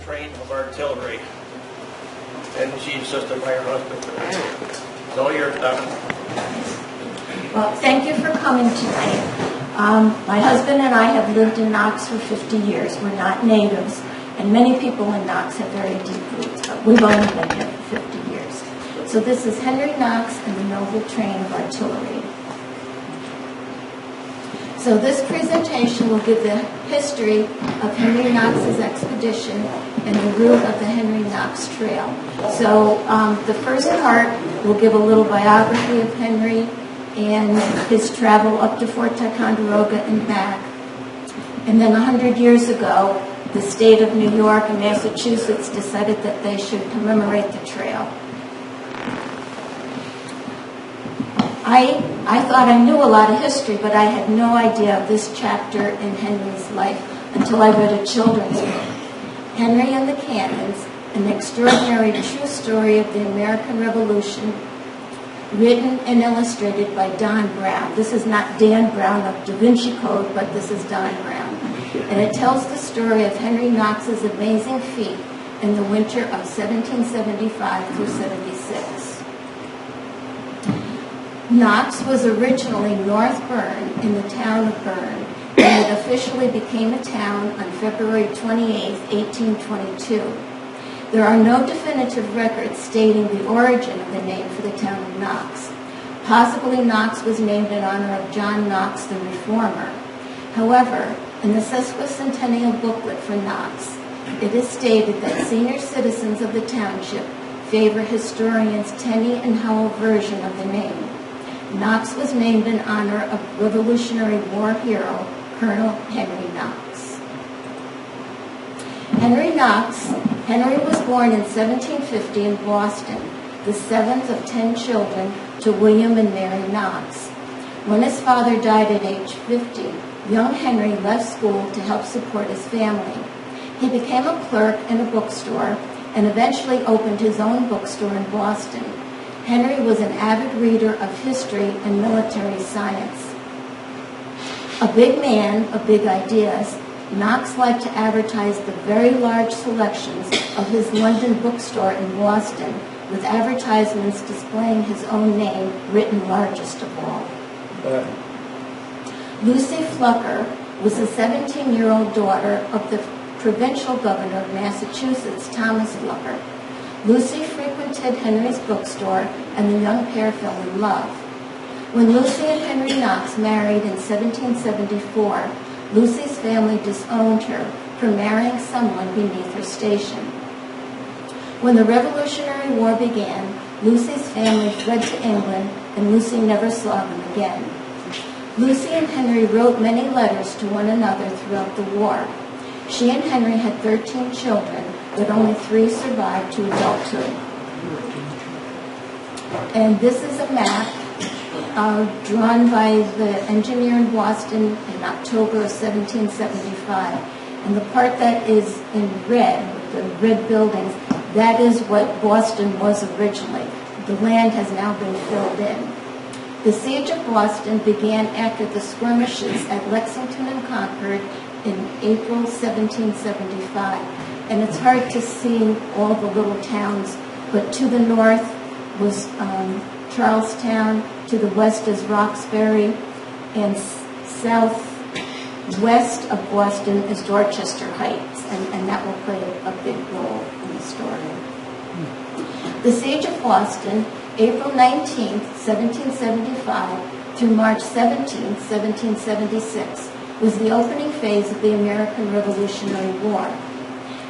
train of artillery. And she's assisted by her husband today. So you're done. Well, thank you for coming tonight. My husband and I have lived in Knox for 50 years. We're not natives, and many people in Knox have very deep roots, but we've only been here for 50 years. So this is Henry Knox and the Noble Train of Artillery. So this presentation will give the history of Henry Knox's expedition and the route of the Henry Knox Trail. So the first part will give a little biography of Henry and his travel up to Fort Ticonderoga and back. And then 100 years ago, the state of New York and Massachusetts decided that they should commemorate the trail. I thought I knew a lot of history, but I had no idea of this chapter in Henry's life until I read a children's book, Henry and the Cannons, an extraordinary true story of the American Revolution, written and illustrated by Don Brown. This is not Dan Brown of Da Vinci Code, but this is Don Brown. And it tells the story of Henry Knox's amazing feat in the winter of 1775 through 76. Knox was originally North Bern in the town of Bern, and it officially became a town on February 28, 1822. There are no definitive records stating the origin of the name for the town of Knox. Possibly Knox was named in honor of John Knox the Reformer. However, in the sesquicentennial booklet for Knox, it is stated that senior citizens of the township favor historians' Tenney and Howell version of the name. Knox was named in honor of Revolutionary War hero Colonel Henry Knox. Henry was born in 1750 in Boston, the seventh of 10 children to William and Mary Knox. When his father died at age 50, young Henry left school to help support his family. He became a clerk in a bookstore and eventually opened his own bookstore in Boston. Henry was an avid reader of history and military science. A big man of big ideas, Knox liked to advertise the very large selections of his London bookstore in Boston, with advertisements displaying his own name written largest of all. Lucy Flucker was the 17-year-old daughter of the provincial governor of Massachusetts, Thomas Flucker. Lucy frequented Henry's bookstore, and the young pair fell in love. When Lucy and Henry Knox married in 1774, Lucy's family disowned her for marrying someone beneath her station. When the Revolutionary War began, Lucy's family fled to England, and Lucy never saw them again. Lucy and Henry wrote many letters to one another throughout the war. She and Henry had 13 children, but only 3 survived to adulthood. And this is a map drawn by the engineer in Boston in October of 1775. And the part that is in red, the red buildings, that is what Boston was originally. The land has now been filled in. The siege of Boston began after the skirmishes at Lexington and Concord in April 1775. And it's hard to see all the little towns, but to the north was Charlestown, to the west is Roxbury, and southwest of Boston is Dorchester Heights, and that will play a big role in the story. The Siege of Boston, April 19, 1775, through March 17, 1776, was the opening phase of the American Revolutionary War.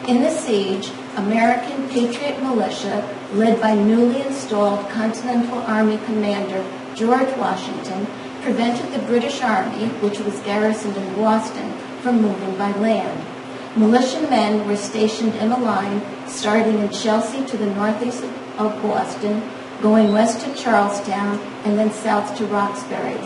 In the siege, American Patriot Militia, led by newly installed Continental Army Commander George Washington, prevented the British Army, which was garrisoned in Boston, from moving by land. Militiamen were stationed in a line starting in Chelsea to the northeast of Boston, going west to Charlestown, and then south to Roxbury.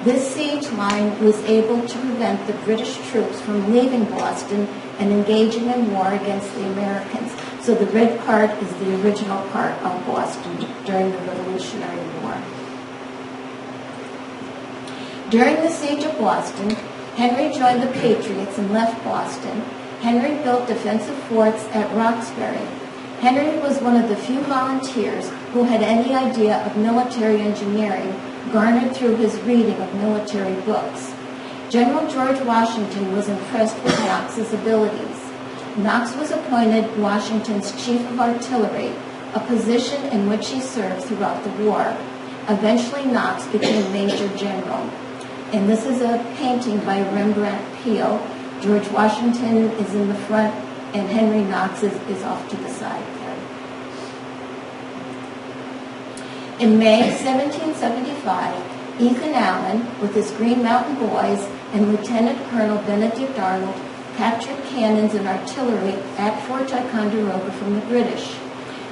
This siege line was able to prevent the British troops from leaving Boston and engaging in war against the Americans. So the red part is the original part of Boston during the Revolutionary War. During the siege of Boston, Henry joined the Patriots and left Boston. Henry built defensive forts at Roxbury. Henry was one of the few volunteers who had any idea of military engineering garnered through his reading of military books. General George Washington was impressed with Knox's abilities. Knox was appointed Washington's Chief of Artillery, a position in which he served throughout the war. Eventually, Knox became Major General. And this is a painting by Rembrandt Peale. George Washington is in the front, and Henry Knox is off to the side there. In May 1775, Ethan Allen, with his Green Mountain Boys and Lieutenant Colonel Benedict Arnold, captured cannons and artillery at Fort Ticonderoga from the British.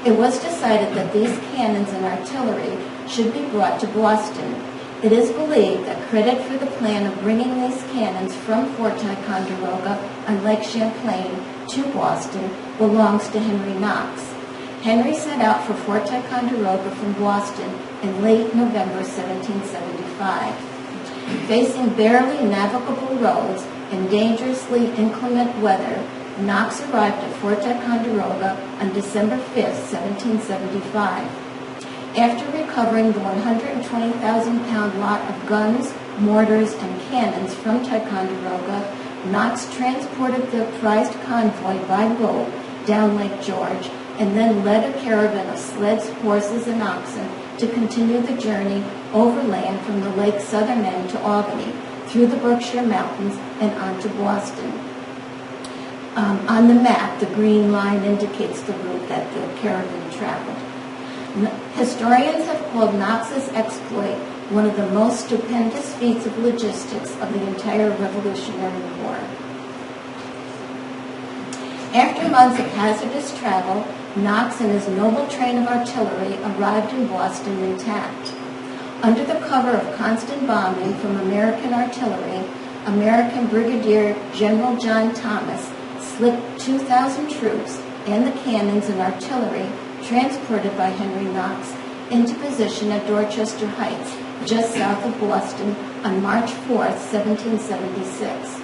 It was decided that these cannons and artillery should be brought to Boston. It is believed that credit for the plan of bringing these cannons from Fort Ticonderoga on Lake Champlain to Boston belongs to Henry Knox. Henry set out for Fort Ticonderoga from Boston in late November 1775. Facing barely navigable roads and dangerously inclement weather, Knox arrived at Fort Ticonderoga on December 5, 1775. After recovering the 120,000-pound lot of guns, mortars, and cannons from Ticonderoga, Knox transported the prized convoy by boat down Lake George and then led a caravan of sleds, horses, and oxen to continue the journey overland from the lake's southern end to Albany, through the Berkshire Mountains and on to Boston. On the map, the green line indicates the route that the caravan traveled. Historians have called Knox's exploit one of the most stupendous feats of logistics of the entire Revolutionary War. After months of hazardous travel, Knox and his noble train of artillery arrived in Boston intact. Under the cover of constant bombing from American artillery, American Brigadier General John Thomas slipped 2,000 troops and the cannons and artillery transported by Henry Knox into position at Dorchester Heights, just south of Boston, on March 4, 1776.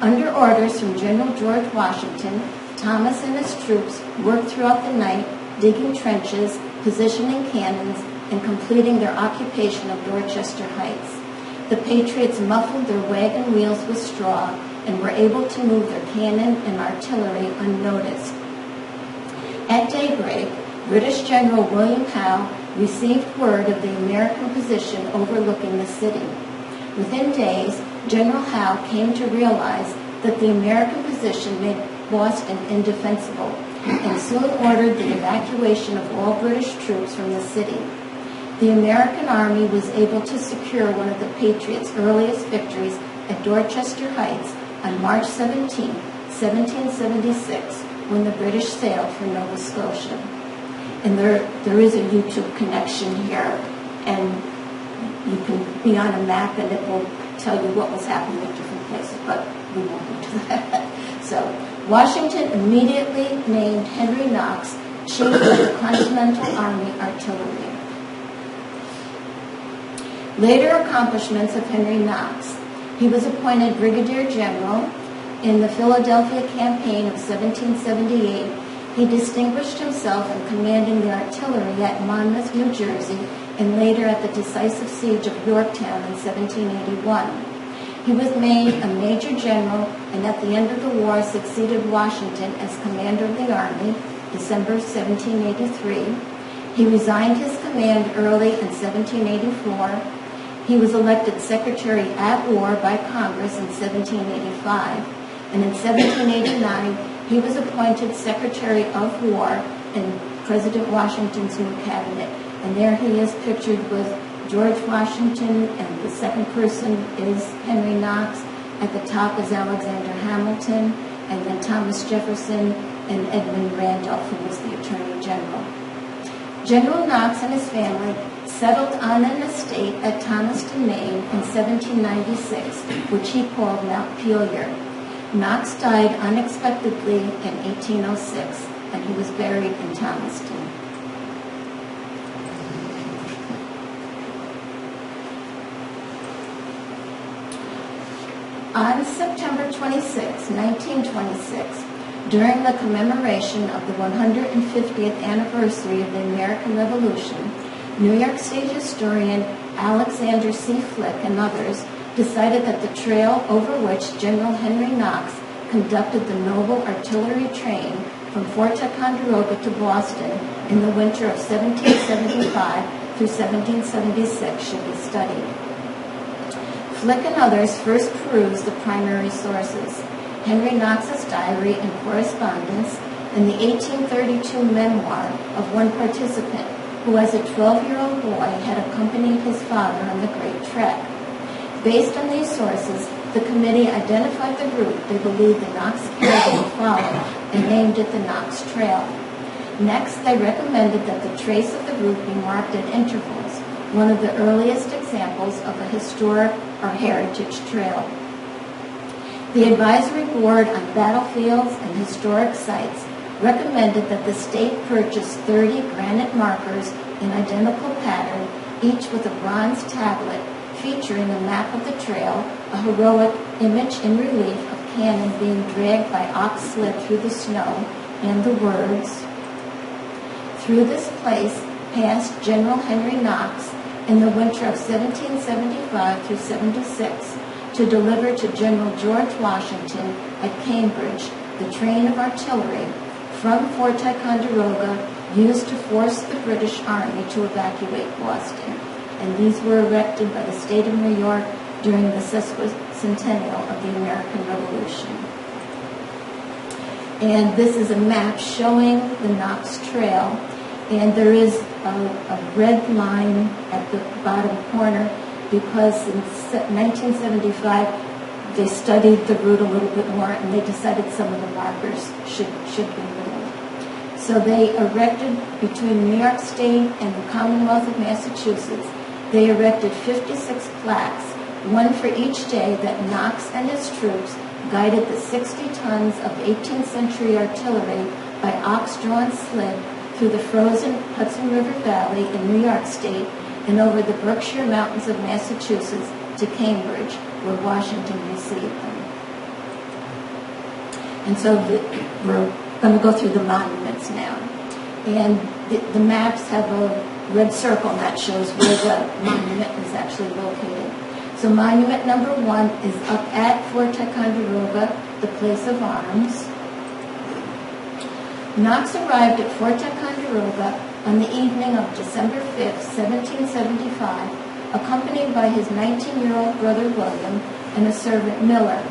Under orders from General George Washington, Thomas and his troops worked throughout the night, digging trenches, positioning cannons, and completing their occupation of Dorchester Heights. The Patriots muffled their wagon wheels with straw and were able to move their cannon and artillery unnoticed. At daybreak, British General William Howe received word of the American position overlooking the city. Within days, General Howe came to realize that the American position made Boston indefensible and soon ordered the evacuation of all British troops from the city. The American army was able to secure one of the Patriots' earliest victories at Dorchester Heights on March 17, 1776, when the British sailed for Nova Scotia. And there is a YouTube connection here, and you can be on a map and it will tell you what was happening at different places, but we won't go to that. So Washington immediately named Henry Knox Chief of the Continental Army Artillery. Later accomplishments of Henry Knox. He was appointed Brigadier General in the Philadelphia campaign of 1778. He distinguished himself in commanding the artillery at Monmouth, New Jersey, and later at the decisive siege of Yorktown in 1781. He was made a Major General and at the end of the war succeeded Washington as Commander of the Army, December 1783. He resigned his command early in 1784. He was elected Secretary at War by Congress in 1785. And in 1789, he was appointed Secretary of War in President Washington's new cabinet. And there he is pictured with George Washington, and the second person is Henry Knox. At the top is Alexander Hamilton, and then Thomas Jefferson and Edmund Randolph, who was the Attorney General. General Knox and his family settled on an estate at Thomaston, Maine in 1796, which he called Mount Pelier. Knox died unexpectedly in 1806, and he was buried in Thomaston. On September 26, 1926, during the commemoration of the 150th anniversary of the American Revolution, New York State historian Alexander C. Flick and others decided that the trail over which General Henry Knox conducted the noble artillery train from Fort Ticonderoga to Boston in the winter of 1775 through 1776 should be studied. Flick and others first perused the primary sources, Henry Knox's diary and correspondence, and the 1832 memoir of one participant who as a 12-year-old boy had accompanied his father on the Great Trek. Based on these sources, the committee identified the route they believed the Knox caravan would follow and named it the Knox Trail. Next, they recommended that the trace of the route be marked at intervals, one of the earliest examples of a historic or heritage trail. The Advisory Board on Battlefields and Historic Sites recommended that the state purchase 30 granite markers in identical pattern, each with a bronze tablet featuring a map of the trail, a heroic image in relief of cannon being dragged by ox sled through the snow, and the words, "Through this place passed General Henry Knox in the winter of 1775 through 76 to deliver to General George Washington at Cambridge the train of artillery from Fort Ticonderoga used to force the British Army to evacuate Boston." And these were erected by the state of New York during the sesquicentennial of the American Revolution. And this is a map showing the Knox Trail, and there is a red line at the bottom corner because in 1975 they studied the route a little bit more and they decided some of the markers should be removed. So they erected, between New York State and the Commonwealth of Massachusetts, they erected 56 plaques, one for each day, that Knox and his troops guided the 60 tons of 18th century artillery by ox-drawn sled through the frozen Hudson River Valley in New York State and over the Berkshire Mountains of Massachusetts to Cambridge, where Washington received them. And so we're going to go through the monuments now. And the maps have a red circle that shows where the monument is actually located. So monument number 1 is up at Fort Ticonderoga, the place of arms. Knox arrived at Fort Ticonderoga on the evening of December 5th, 1775, accompanied by his 19-year-old brother William and a servant Miller.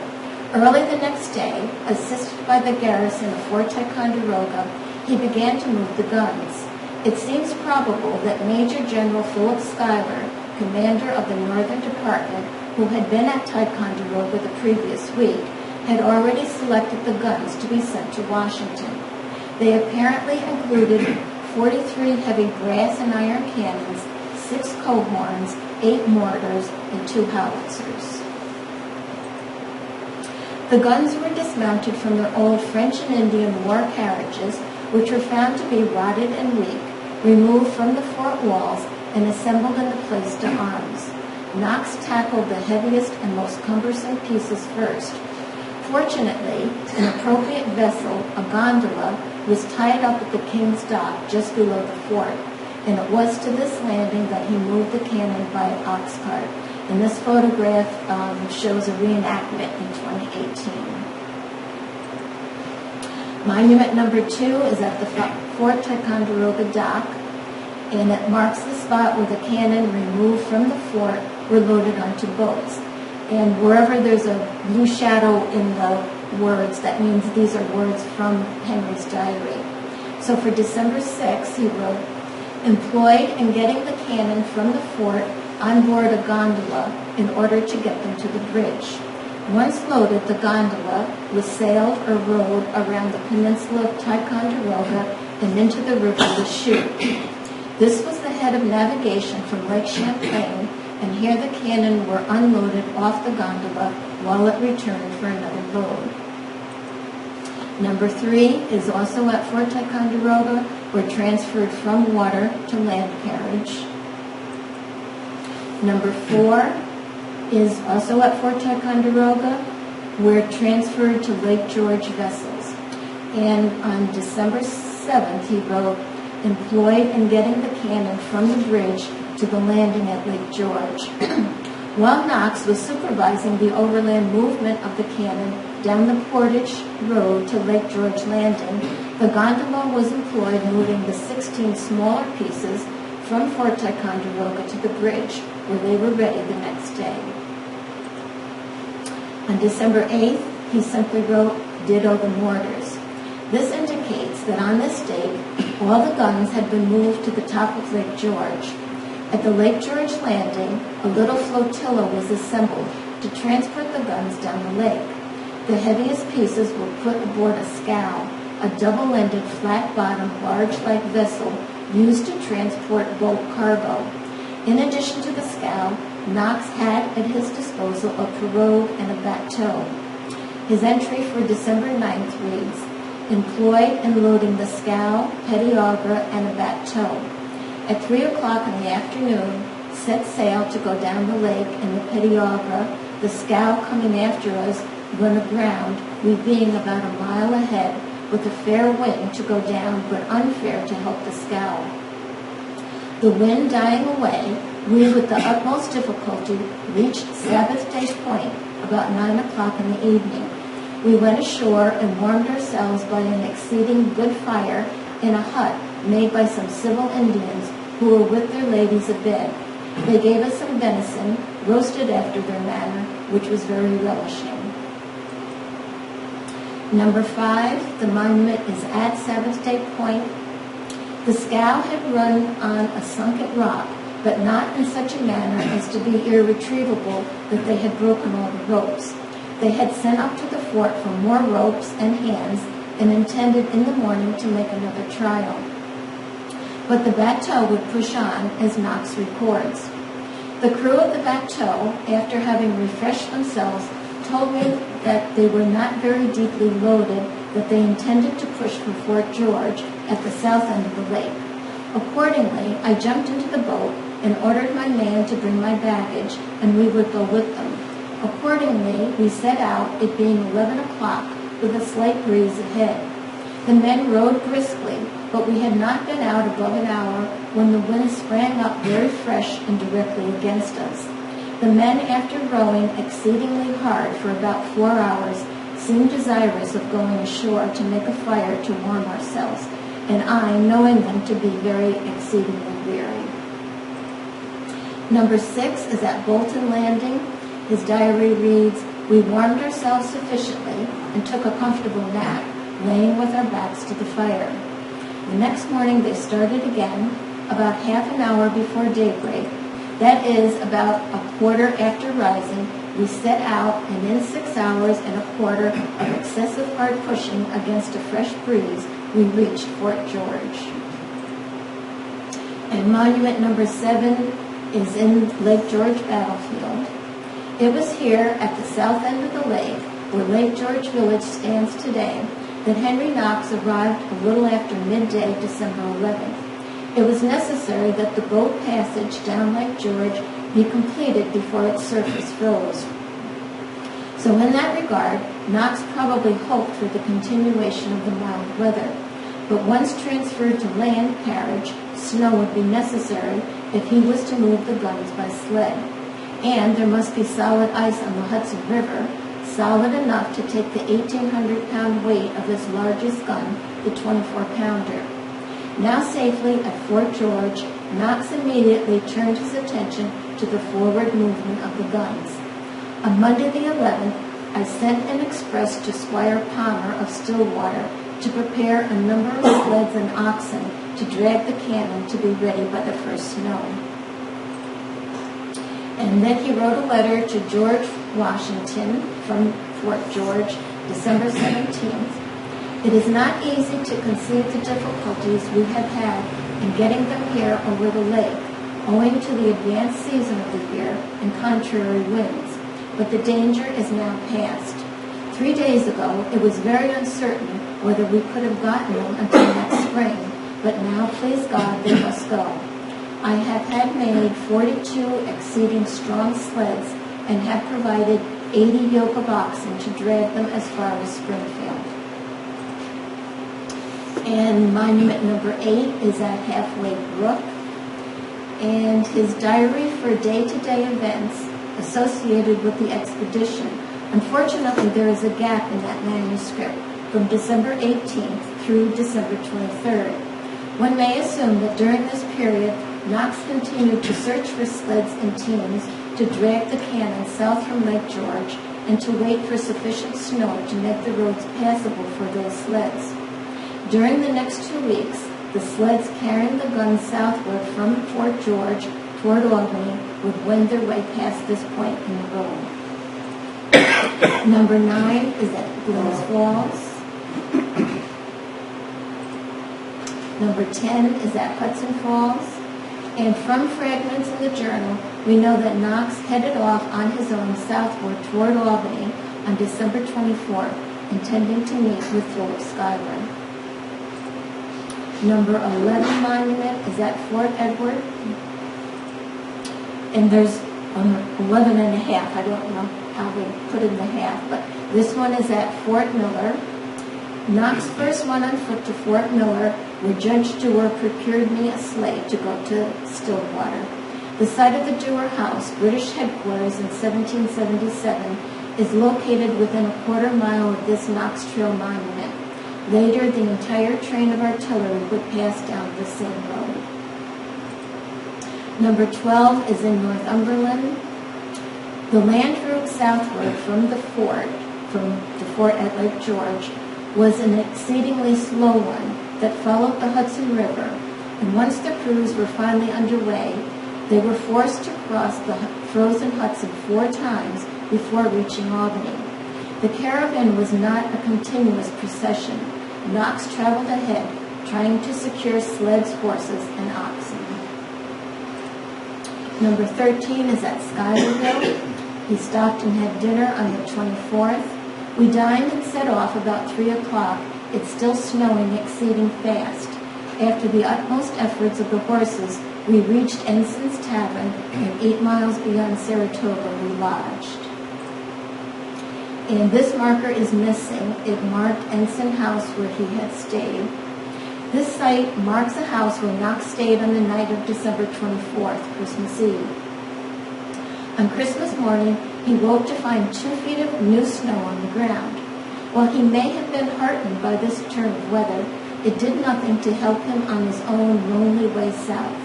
Early the next day, assisted by the garrison of Fort Ticonderoga, he began to move the guns. It seems probable that Major General Philip Schuyler, commander of the Northern Department, who had been at Ticonderoga the previous week, had already selected the guns to be sent to Washington. They apparently included 43 heavy brass and iron cannons, 6 cohorns, 8 mortars, and 2 howitzers. The guns were dismounted from their old French and Indian war carriages, which were found to be rotted and weak, removed from the fort walls, and assembled in the place to arms. Knox tackled the heaviest and most cumbersome pieces first. Fortunately, an appropriate vessel, a gondola, was tied up at the King's Dock just below the fort, and it was to this landing that he moved the cannon by an ox cart. And this photograph shows a reenactment in 2018. Monument number 2 is at the Fort Ticonderoga dock, and it marks the spot where the cannon removed from the fort were loaded onto boats. And wherever there's a blue shadow in the words, that means these are words from Henry's diary. So for December 6th, he wrote, "Employed in getting the cannon from the fort on board a gondola in order to get them to the bridge. Once loaded, the gondola was sailed or rowed around the peninsula of Ticonderoga and into the river Lachute. This was the head of navigation from Lake Champlain, and here the cannon were unloaded off the gondola while it returned for another load." Number 3 is also at Fort Ticonderoga, were transferred from water to land carriage. Number 4 is also at Fort Ticonderoga, were transferred to Lake George vessels. And on December 7th, he wrote, employed in getting the cannon from the bridge to the landing at Lake George. While Knox was supervising the overland movement of the cannon down the Portage Road to Lake George Landing, the gondola was employed moving the 16 smaller pieces from Fort Ticonderoga to the bridge, where they were ready the next day. On December 8th, he simply wrote, ditto the mortars. This indicates that on this date, all the guns had been moved to the top of Lake George. At the Lake George landing, a little flotilla was assembled to transport the guns down the lake. The heaviest pieces were put aboard a scow, a double-ended, flat-bottomed, barge-like vessel used to transport bulk cargo. In addition to the scow, Knox had at his disposal a pirogue and a bateau. His entry for December 9th reads, employed in loading the scow, pettiagra, and a bateau. At 3 o'clock in the afternoon, set sail to go down the lake in the pettiagra, the scow coming after us run aground, we being about a mile ahead, with a fair wind to go down, but unfair to help the scow. The wind dying away, we with the utmost difficulty reached Sabbath Day Point about 9 o'clock in the evening. We went ashore and warmed ourselves by an exceeding good fire in a hut made by some civil Indians who were with their ladies abed. They gave us some venison, roasted after their manner, which was very relishing. Number 5, the monument is at Sabbath Day Point. The scow had run on a sunken rock, but not in such a manner as to be irretrievable that they had broken all the ropes. They had sent up to the fort for more ropes and hands and intended in the morning to make another trial. But the bateau would push on, as Knox records. The crew of the bateau, after having refreshed themselves, told me that they were not very deeply loaded, that they intended to push for Fort George at the south end of the lake. Accordingly, I jumped into the boat and ordered my man to bring my baggage, and we would go with them. Accordingly, we set out, it being 11 o'clock, with a slight breeze ahead. The men rowed briskly, but we had not been out above an hour when the wind sprang up very fresh and directly against us. The men, after rowing exceedingly hard for about 4 hours, seemed desirous of going ashore to make a fire to warm ourselves, and I, knowing them to be very exceedingly weary. Number 6 is at Bolton Landing. His diary reads, we warmed ourselves sufficiently and took a comfortable nap, laying with our backs to the fire. The next morning they started again, about half an hour before daybreak. That is, about a quarter after rising, we set out, and in 6 hours and a quarter of excessive hard pushing against a fresh breeze, we reached Fort George. And monument number 7 is in Lake George battlefield. It was here at the south end of the lake, where Lake George Village stands today, that Henry Knox arrived a little after midday, December 11th. It was necessary that the boat passage down Lake George be completed before its surface froze. So in that regard, Knox probably hoped for the continuation of the mild weather. But once transferred to land carriage, snow would be necessary if he was to move the guns by sled. And there must be solid ice on the Hudson River, solid enough to take the 1,800-pound weight of his largest gun, the 24-pounder. Now safely at Fort George, Knox immediately turned his attention to the forward movement of the guns. On Monday the 11th, I sent an express to Squire Palmer of Stillwater to prepare a number of sleds and oxen to drag the cannon to be ready by the first snow. And then he wrote a letter to George Washington from Fort George, December 17th. It is not easy to conceive the difficulties we have had in getting them here over the lake, owing to the advanced season of the year and contrary winds, but the danger is now past. 3 days ago, it was very uncertain whether we could have gotten them until next spring, but now, please God, they must go. I have had made 42 exceeding strong sleds and have provided 80 yoke of oxen to drag them as far as Springfield. And monument number 8 is at Halfway Brook. And his diary for day-to-day events associated with the expedition. Unfortunately, there is a gap in that manuscript from December 18th through December 23rd. One may assume that during this period, Knox continued to search for sleds and teams to drag the cannon south from Lake George and to wait for sufficient snow to make the roads passable for those sleds. During the next 2 weeks, the sleds carrying the guns southward from Fort George toward Albany would wend their way past this point in the road. Number 9 is at Gwin's Falls. Number 10 is at Hudson Falls. And from fragments in the journal, we know that Knox headed off on his own southward toward Albany on December 24th, intending to meet with Philip Schuyler. Number 11 monument is at Fort Edward. And there's 11 and a half. I don't know how they put in the half, but this one is at Fort Miller. Knox first went on foot to Fort Miller, where Judge Dewar procured me a sleigh to go to Stillwater. The site of the Dewar House, British headquarters in 1777, is located within a quarter mile of this Knox Trail monument. Later, the entire train of artillery would pass down the same road. Number 12 is in Northumberland. The land route southward from the fort at Lake George, was an exceedingly slow one that followed the Hudson River, and once the crews were finally underway, they were forced to cross the frozen Hudson 4 times before reaching Albany. The caravan was not a continuous procession. Knox traveled ahead, trying to secure sleds, horses, and oxen. Number 13 is at Schuylerville. He stopped and had dinner on the 24th. We dined and set off about 3 o'clock. It's still snowing exceeding fast. After the utmost efforts of the horses, we reached Ensign's Tavern, and 8 miles beyond Saratoga we lodged. And this marker is missing. It marked Ensign House where he had stayed. This site marks a house where Knox stayed on the night of December 24th, Christmas Eve. On Christmas morning, he woke to find 2 feet of new snow on the ground. While he may have been heartened by this turn of weather, it did nothing to help him on his own lonely way south.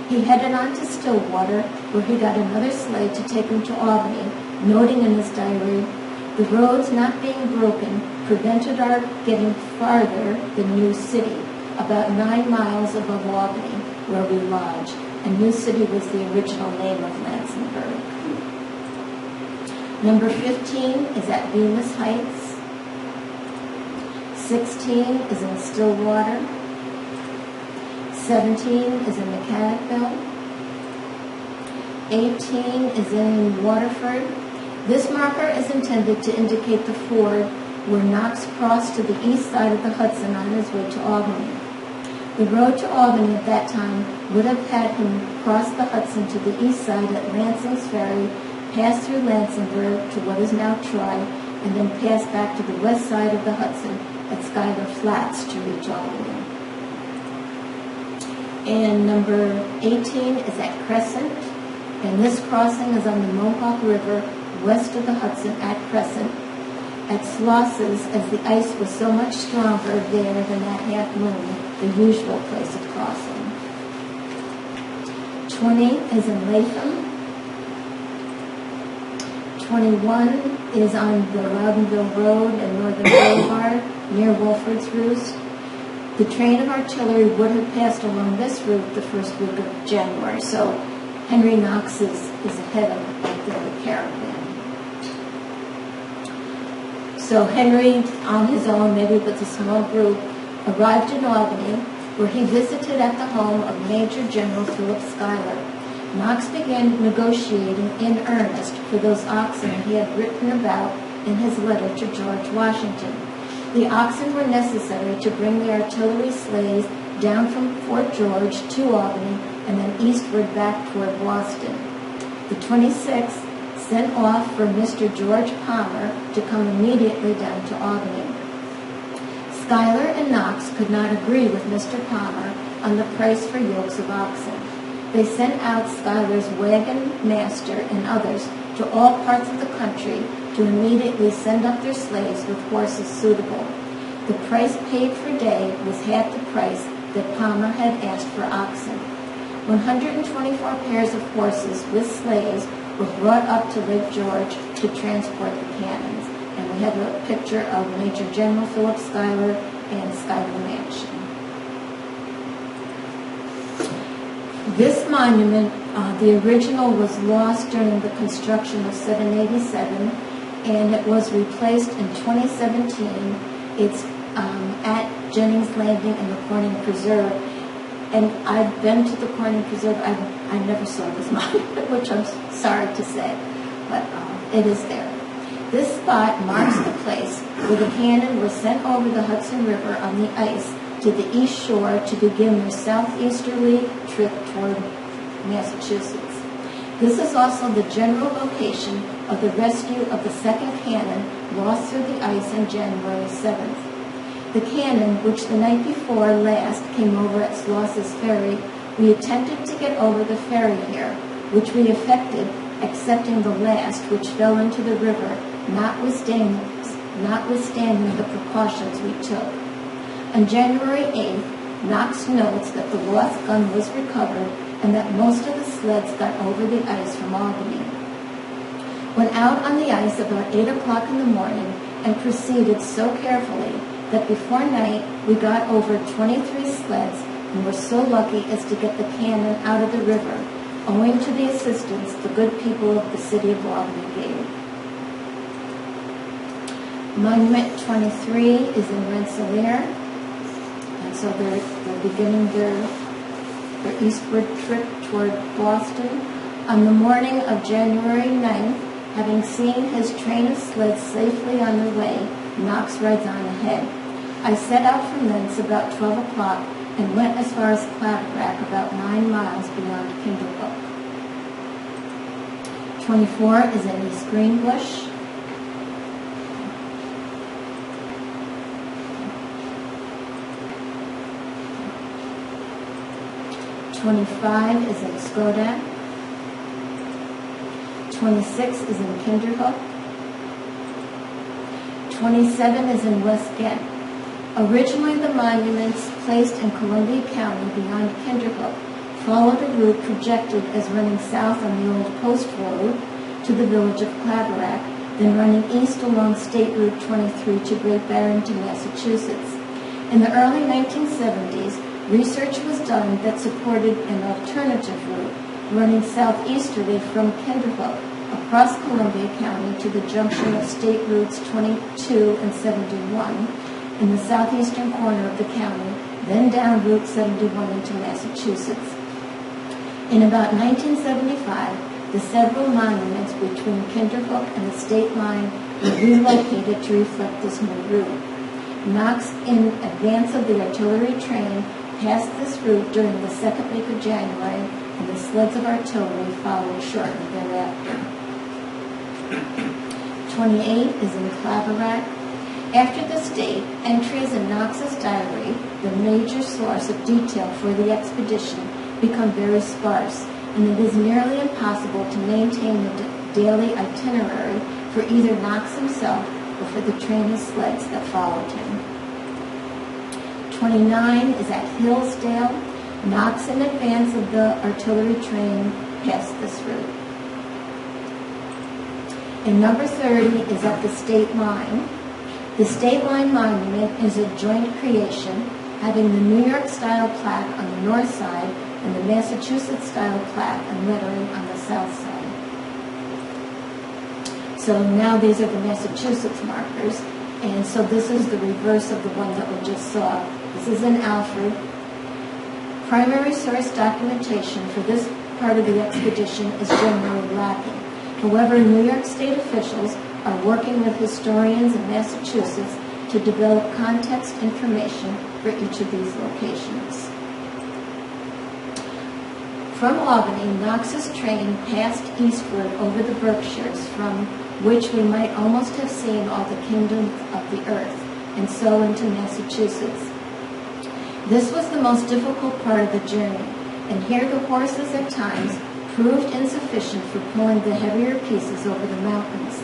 He headed on to Stillwater, where he got another sleigh to take him to Albany, noting in his diary, "The roads not being broken prevented our getting farther than New City, about 9 miles above Albany, where we lodged." And New City was the original name of Lansingburg. Number 15 is at Bemis Heights. 16 is in Stillwater. 17 is in Mechanicville. 18 is in Waterford. This marker is intended to indicate the ford where Knox crossed to the east side of the Hudson on his way to Albany. The road to Albany at that time would have had him cross the Hudson to the east side at Lansing's Ferry, pass through Lansingburg to what is now Troy, and then pass back to the west side of the Hudson at Schuyler Flats to reach Albany. And number 18 is at Crescent, and this crossing is on the Mohawk River west of the Hudson at Crescent. At Slosses, as the ice was so much stronger there than at Half Moon, the usual place of crossing. 20 is in Latham. 21 is on the Loudonville Road and Northern Boulevard near Wolford's Roost. The train of artillery would have passed along this route the first week of January, so Henry Knox is ahead of the caravan. So Henry, on his own, maybe with a small group, arrived in Albany, where he visited at the home of Major General Philip Schuyler. Knox began negotiating in earnest for those oxen he had written about in his letter to George Washington. The oxen were necessary to bring the artillery sleighs down from Fort George to Albany and then eastward back toward Boston. The 26th sent off for Mr. George Palmer to come immediately down to Albany. Schuyler and Knox could not agree with Mr. Palmer on the price for yokes of oxen. They sent out Schuyler's wagon master and others to all parts of the country to immediately send up their sleighs with horses suitable. The price paid per day was half the price that Palmer had asked for oxen. 124 pairs of horses with sleighs were brought up to Lake George to transport the cannons. And we have a picture of Major General Philip Schuyler and Schuyler Mansion. This monument, the original was lost during the construction of 787, and it was replaced in 2017. It's at Jennings Landing in the Corning Preserve. And I've been to the Corning Preserve. I never saw this monument, which I'm sorry to say, but it is there. This spot marks the place where the cannon was sent over the Hudson River on the ice to the east shore to begin their southeasterly trip toward Massachusetts. This is also the general location of the rescue of the second cannon lost through the ice on January 7th. The cannon, which the night before last came over at Sloss's Ferry, we attempted to get over the ferry here, which we effected, excepting the last, which fell into the river, notwithstanding the precautions we took. On January 8th, Knox notes that the lost gun was recovered and that most of the sleds got over the ice from Albany. Went out on the ice about 8 o'clock in the morning and proceeded so carefully that before night we got over 23 sleds and were so lucky as to get the cannon out of the river, owing to the assistance the good people of the city of Albany gave. Monument 23 is in Rensselaer, and so they're beginning their eastward trip toward Boston. On the morning of January 9th, having seen his train of sleds safely on their way, Knox rides on ahead. I set out from thence about 12 o'clock and went as far as Claverack, about 9 miles beyond Kinderhook. 24 is in East Greenbush. 25 is in Skodak. 26 is in Kinderhook. 27 is in West Ghent. Originally, the monuments placed in Columbia County beyond Kinderhook followed a route projected as running south on the old post road to the village of Claverack, then running east along State Route 23 to Great Barrington, Massachusetts. In the early 1970s, research was done that supported an alternative route running southeasterly from Kinderhook across Columbia County to the junction of State Routes 22 and 71 in the southeastern corner of the county, then down Route 71 into Massachusetts. In about 1975, the several monuments between Kinderhook and the state line were relocated to reflect this new route. Knox, in advance of the artillery train, passed this route during the second week of January, and the sleds of artillery followed shortly thereafter. 28 is in Claverack. After this date, entries in Knox's diary, the major source of detail for the expedition, become very sparse, and it is nearly impossible to maintain the daily itinerary for either Knox himself or for the train of sleds that followed him. 29 is at Hillsdale. Knox, in advance of the artillery train, passed this route. And number 30 is at the state line. The state line monument is a joint creation, having the New York-style plaque on the north side and the Massachusetts-style plaque and lettering on the south side. So now these are the Massachusetts markers, and so this is the reverse of the one that we just saw. This is in Alfred. Primary source documentation for this part of the expedition is generally lacking. However, New York State officials are working with historians in Massachusetts to develop context information for each of these locations. From Albany, Knox's train passed eastward over the Berkshires, from which we might almost have seen all the kingdoms of the earth, and so into Massachusetts. This was the most difficult part of the journey, and here the horses at times proved insufficient for pulling the heavier pieces over the mountains.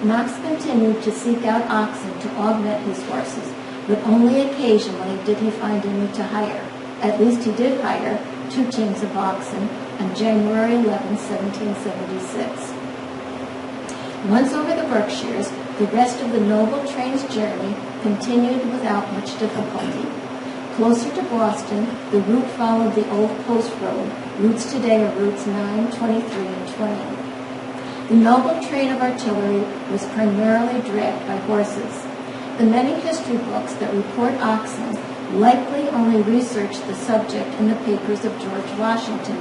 Knox continued to seek out oxen to augment his horses, but only occasionally did he find any to hire. At least he did hire 2 teams of oxen on January 11, 1776. Once over the Berkshires, the rest of the noble train's journey continued without much difficulty. Closer to Boston, the route followed the old post road. Routes today are routes 9, 23, and 20. The noble train of artillery was primarily dragged by horses. The many history books that report oxen likely only researched the subject in the papers of George Washington,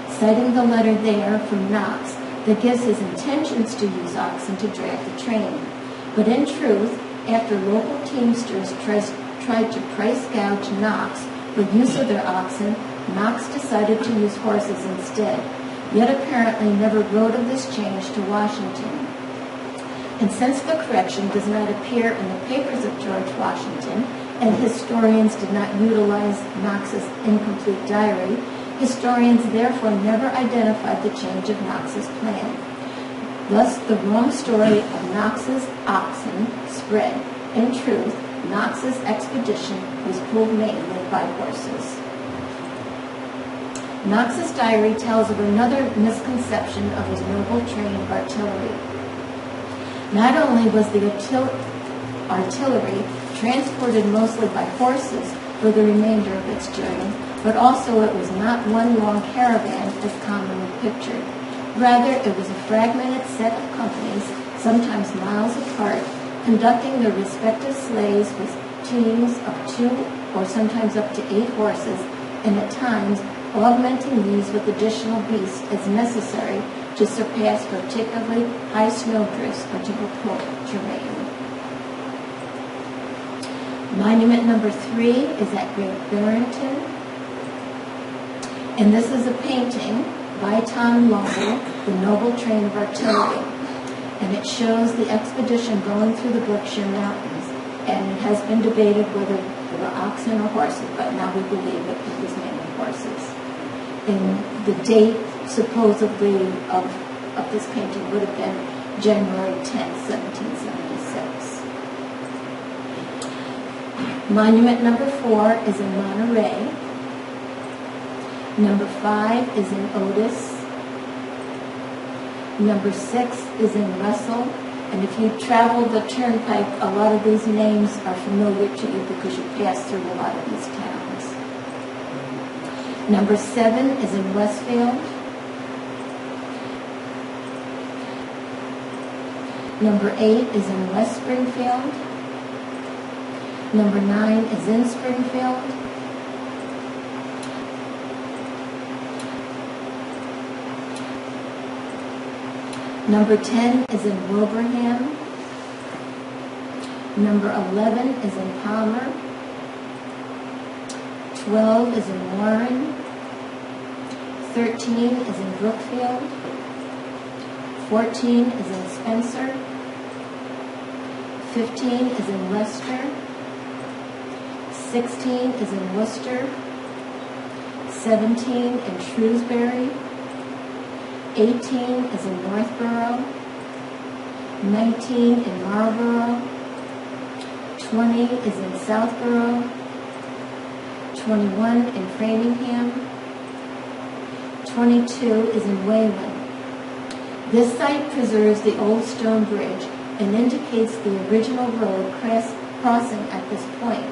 citing the letter there from Knox that gives his intentions to use oxen to drag the train. But in truth, after local teamsters tried to price gouge Knox for use of their oxen, Knox decided to use horses instead, yet apparently never wrote of this change to Washington. And since the correction does not appear in the papers of George Washington, and historians did not utilize Knox's incomplete diary, historians therefore never identified the change of Knox's plan. Thus, the wrong story of Knox's oxen spread. In truth, Knox's expedition was pulled mainly by horses. Knox's diary tells of another misconception of his noble train of artillery. Not only was the artillery transported mostly by horses for the remainder of its journey, but also it was not one long caravan as commonly pictured. Rather, it was a fragmented set of companies, sometimes miles apart, conducting their respective sleighs with teams of 2 or sometimes up to 8 horses, and at times augmenting these with additional beasts as necessary to surpass particularly high snowdrifts or difficult terrain. Monument number 3 is at Great Barrington, and this is a painting by Tom Lovell, the noble train of artillery, and it shows the expedition going through the Berkshire Mountains, and it has been debated whether there were oxen or horses, but now we believe that it was mainly horses. And the date supposedly of this painting would have been January 10, 1776. Monument number 4 is in Monterey. Number 5 is in Otis. Number 6 is in Russell. And if you travel the turnpike, a lot of these names are familiar to you because you pass through a lot of these towns. Number 7 is in Westfield. Number 8 is in West Springfield. Number 9 is in Springfield. Number 10 is in Wilbraham. Number 11 is in Palmer. 12 is in Warren. 13 is in Brookfield. 14 is in Spencer. 15 is in Leicester. 16 is in Worcester. 17 in Shrewsbury. 18 is in Northborough. 19 in Marlborough. 20 is in Southborough. 21 in Framingham. 22 is in Wayland. This site preserves the old stone bridge and indicates the original road crossing at this point.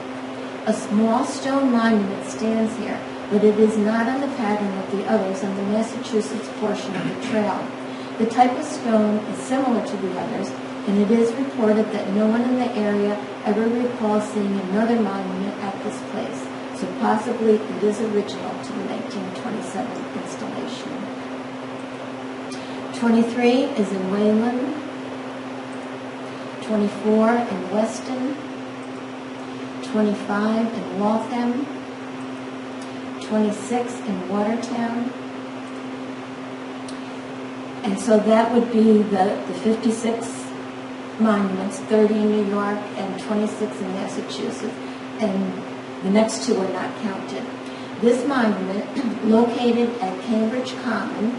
A small stone monument stands here, but it is not on the pattern of the others on the Massachusetts portion of the trail. The type of stone is similar to the others, and it is reported that no one in the area ever recalls seeing another monument at this place, so possibly it is original to the 1927 installation. 23 is in Wayland. 24 in Weston. 25 in Waltham. 26 in Watertown. And so that would be the 56 monuments, 30 in New York and 26 in Massachusetts. And the next two are not counted. This monument, located at Cambridge Common,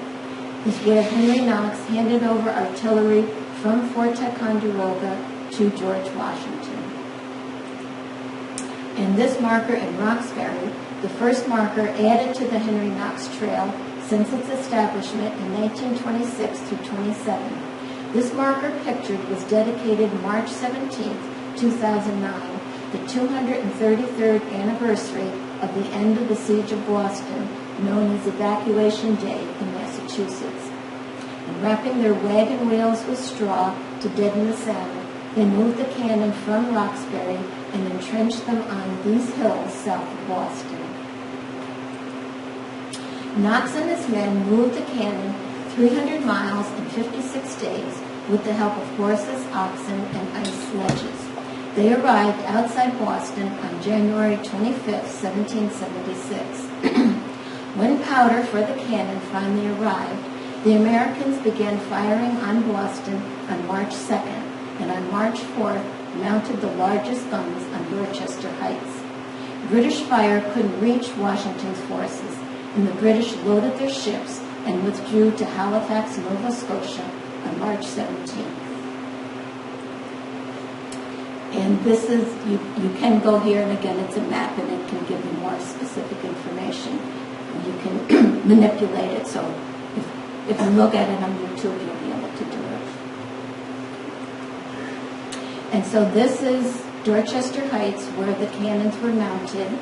is where Henry Knox handed over artillery from Fort Ticonderoga to George Washington. And this marker in Roxbury, the first marker added to the Henry Knox Trail since its establishment in 1926 through 27. This marker pictured was dedicated March 17, 2009, the 233rd anniversary of the end of the Siege of Boston, known as Evacuation Day in Massachusetts. And wrapping their wagon wheels with straw to deaden the sound, they moved the cannon from Roxbury and entrenched them on these hills south of Boston. Knox and his men moved the cannon 300 miles in 56 days with the help of horses, oxen, and ice sledges. They arrived outside Boston on January 25, 1776. When powder for the cannon finally arrived, the Americans began firing on Boston on March 2nd, and on March 4th mounted the largest guns on Dorchester Heights. British fire couldn't reach Washington's forces, and the British loaded their ships and withdrew to Halifax, Nova Scotia on March 17th. And this is, you can go here, and again, it's a map, and it can give you more specific information. You can manipulate it, so if you look at it on YouTube, you'll be able to do it. And so this is Dorchester Heights, where the cannons were mounted.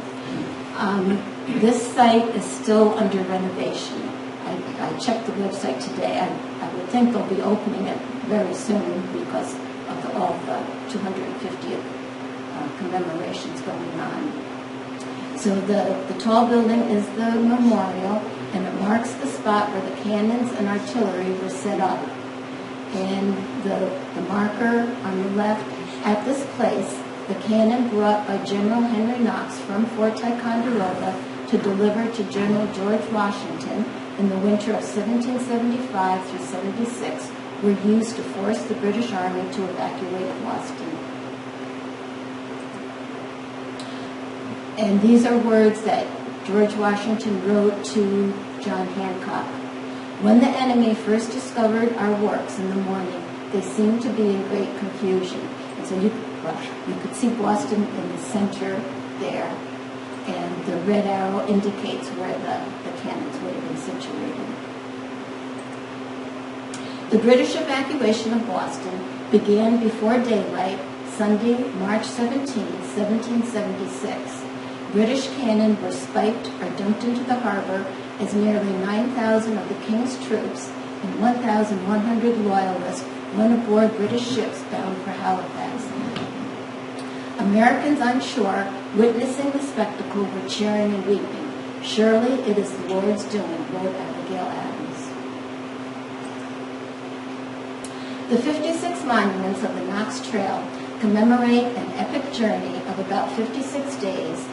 This site is still under renovation. I checked the website today. I would think they'll be opening it very soon because of all the 250th commemorations going on. So the tall building is the memorial, and it marks the spot where the cannons and artillery were set up. And the marker on the left, at this place, the cannon brought by General Henry Knox from Fort Ticonderoga to deliver to General George Washington in the winter of 1775 through 76 were used to force the British Army to evacuate Boston. And these are words that George Washington wrote to John Hancock. When the enemy first discovered our works in the morning, they seemed to be in great confusion. And so you could see Boston in the center there, and the red arrow indicates where the cannons would have been situated. The British evacuation of Boston began before daylight, Sunday, March 17, 1776. British cannon were spiked or dumped into the harbor as nearly 9,000 of the King's troops and 1,100 loyalists went aboard British ships bound for Halifax. Americans on shore, witnessing the spectacle, were cheering and weeping. Surely it is the Lord's doing, wrote Abigail Adams. The 56 monuments of the Knox Trail commemorate an epic journey of about 56 days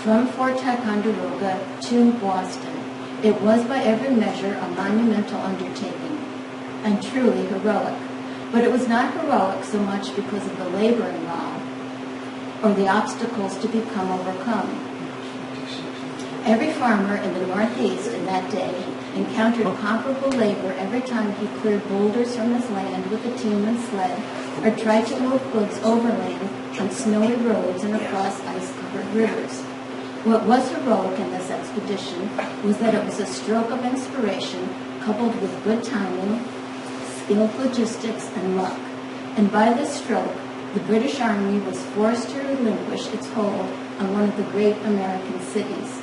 from Fort Ticonderoga to Boston. It was by every measure a monumental undertaking and truly heroic. But it was not heroic so much because of the labor involved or the obstacles to become overcome. Every farmer in the Northeast in that day encountered comparable labor every time he cleared boulders from his land with a team and sled or tried to move goods overland on snowy roads and across ice-covered rivers. What was heroic in this expedition was that it was a stroke of inspiration coupled with good timing, skilled logistics, and luck. And by this stroke, the British Army was forced to relinquish its hold on one of the great American cities.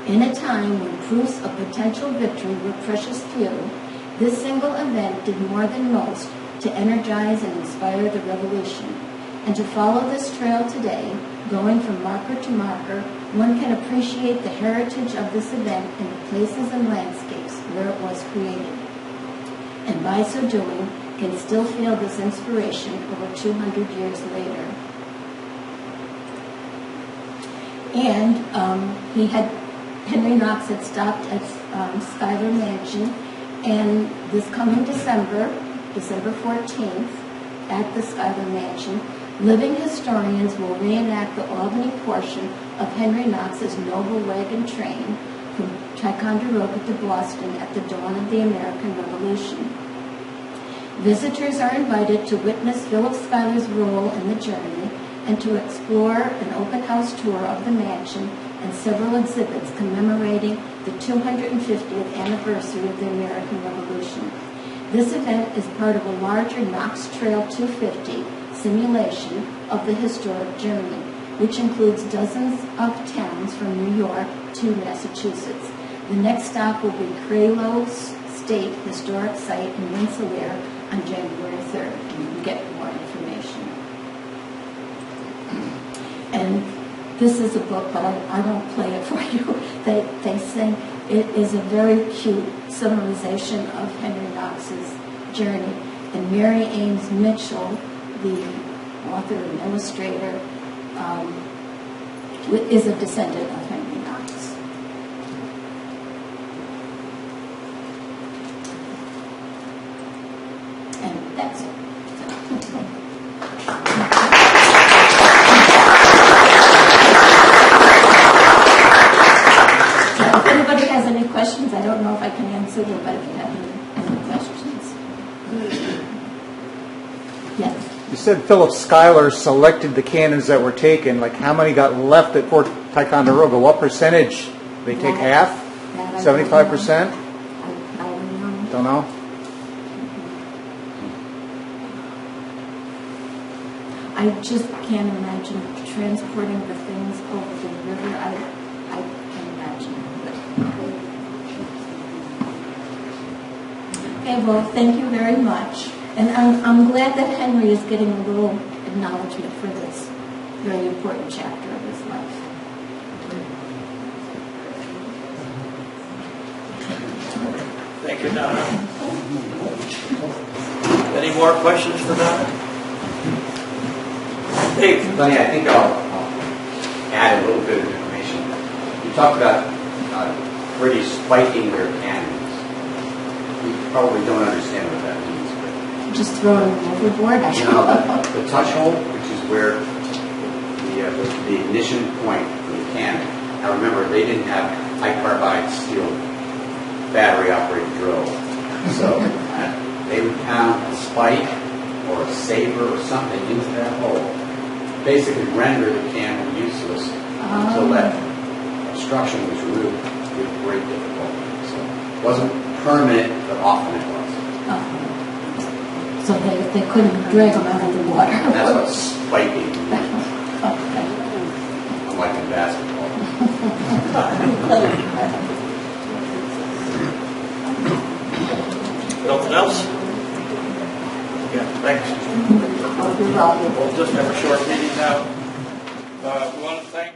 In a time when proofs of potential victory were precious few, this single event did more than most to energize and inspire the revolution. And to follow this trail today, going from marker to marker, one can appreciate the heritage of this event in the places and landscapes where it was created. And by so doing, can still feel this inspiration over 200 years later. And Henry Knox had stopped at Schuyler Mansion, and this coming December 14th, at the Schuyler Mansion, living historians will reenact the Albany portion of Henry Knox's noble wagon train from Ticonderoga to Boston at the dawn of the American Revolution. Visitors are invited to witness Philip Schuyler's role in the journey and to explore an open house tour of the mansion and several exhibits commemorating the 250th anniversary of the American Revolution. This event is part of a larger Knox Trail 250 simulation of the historic journey, which includes dozens of towns from New York to Massachusetts. The next stop will be Craylow State Historic Site in Rensselaer on January 3rd. You can get more information. And this is a book, but I won't play it for you. They say it is a very cute summarization of Henry Knox's journey. And Mary Ames Mitchell, the author and illustrator, is a descendant of Henry Knox. And that's it. If anybody has any questions, I don't know if I can answer them, but if you have any questions. Yes. You said Philip Schuyler selected the cannons that were taken. Like, how many got left at Fort Ticonderoga? What percentage? They take half? 75%? I Don't know. I just can't imagine transporting the things over the river. I can imagine. Okay, well, thank you very much. And I'm glad that Henry is getting a little acknowledgement for this very important chapter of his life. Thank you, Donna. Any more questions for Donna? Dave? Bunny, I think I'll add a little bit of information. You talked about British spiking their cannons. You probably don't understand what that means. Just throwing them overboard? I You know, the touch hole, which is where the ignition point for the cannon. Now remember, they didn't have high carbide steel battery operated drill. So they would pound a spike or a saber or something into that hole, basically render the cannon useless until that obstruction was removed with great difficulty. So it wasn't permanent, but often it was. So they couldn't drag them out of the water. That's what spiking means, Okay. unlike in basketball. Nothing else? Yeah, thanks. You're welcome. We'll just have a short meeting now. We want to thank